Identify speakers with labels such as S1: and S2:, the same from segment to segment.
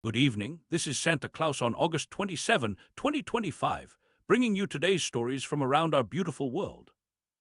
S1: Good evening. This is Santa Claus on August 27, 2025, bringing you today's stories from around our beautiful world.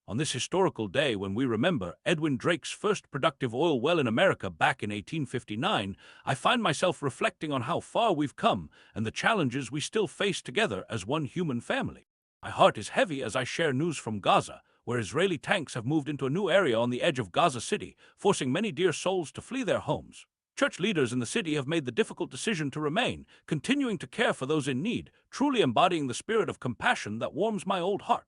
S1: On this historical day when we remember Edwin Drake's first productive oil well in America back in 1859, I find myself reflecting on how far we've come and the challenges we still face together as one human family. My heart is heavy as I share news from Gaza, where Israeli tanks have moved into a new area on the edge of Gaza City, forcing many dear souls to flee their homes. Church leaders in the city have made the difficult decision to remain, continuing to care for those in need, truly embodying the spirit of compassion that warms my old heart.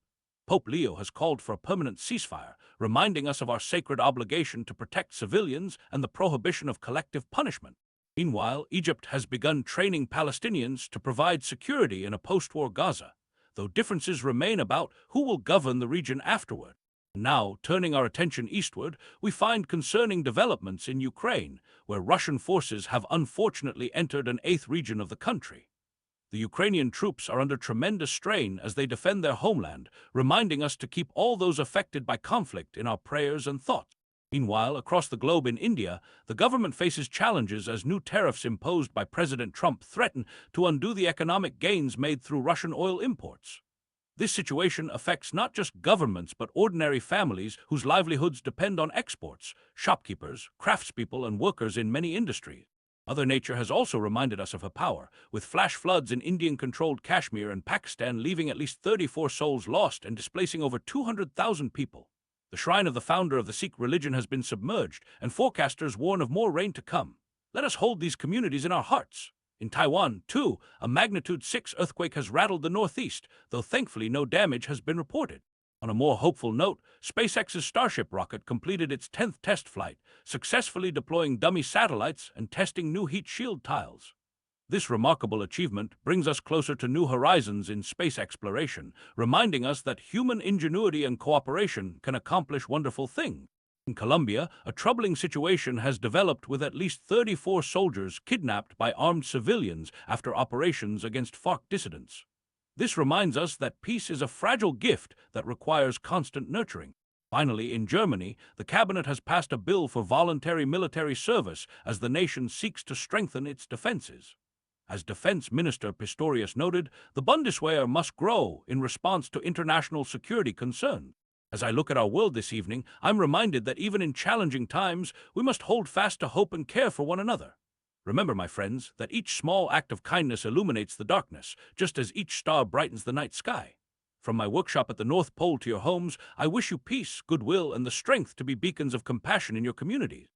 S1: Pope Leo has called for a permanent ceasefire, reminding us of our sacred obligation to protect civilians and the prohibition of collective punishment. Meanwhile, Egypt has begun training Palestinians to provide security in a post-war Gaza, though differences remain about who will govern the region afterward. Now, turning our attention eastward, we find concerning developments in Ukraine, where Russian forces have unfortunately entered an eighth region of the country. The Ukrainian troops are under tremendous strain as they defend their homeland, reminding us to keep all those affected by conflict in our prayers and thoughts. Meanwhile, across the globe in India, the government faces challenges as new tariffs imposed by President Trump threaten to undo the economic gains made through Russian oil imports. This situation affects not just governments but ordinary families whose livelihoods depend on exports, shopkeepers, craftspeople, and workers in many industries. Mother Nature has also reminded us of her power, with flash floods in Indian-controlled Kashmir and Pakistan leaving at least 34 souls lost and displacing over 200,000 people. The shrine of the founder of the Sikh religion has been submerged, and forecasters warn of more rain to come. Let us hold these communities in our hearts. In Taiwan, too, a magnitude 6 earthquake has rattled the northeast, though thankfully no damage has been reported. On a more hopeful note, SpaceX's Starship rocket completed its 10th test flight, successfully deploying dummy satellites and testing new heat shield tiles. This remarkable achievement brings us closer to new horizons in space exploration, reminding us that human ingenuity and cooperation can accomplish wonderful things. In Colombia, a troubling situation has developed with at least 34 soldiers kidnapped by armed civilians after operations against FARC dissidents. This reminds us that peace is a fragile gift that requires constant nurturing. Finally, in Germany, the cabinet has passed a bill for voluntary military service as the nation seeks to strengthen its defenses. As Defense Minister Pistorius noted, the Bundeswehr must grow in response to international security concerns. As I look at our world this evening, I'm reminded that even in challenging times, we must hold fast to hope and care for one another. Remember, my friends, that each small act of kindness illuminates the darkness, just as each star brightens the night sky. From my workshop at the North Pole to your homes, I wish you peace, goodwill, and the strength to be beacons of compassion in your communities.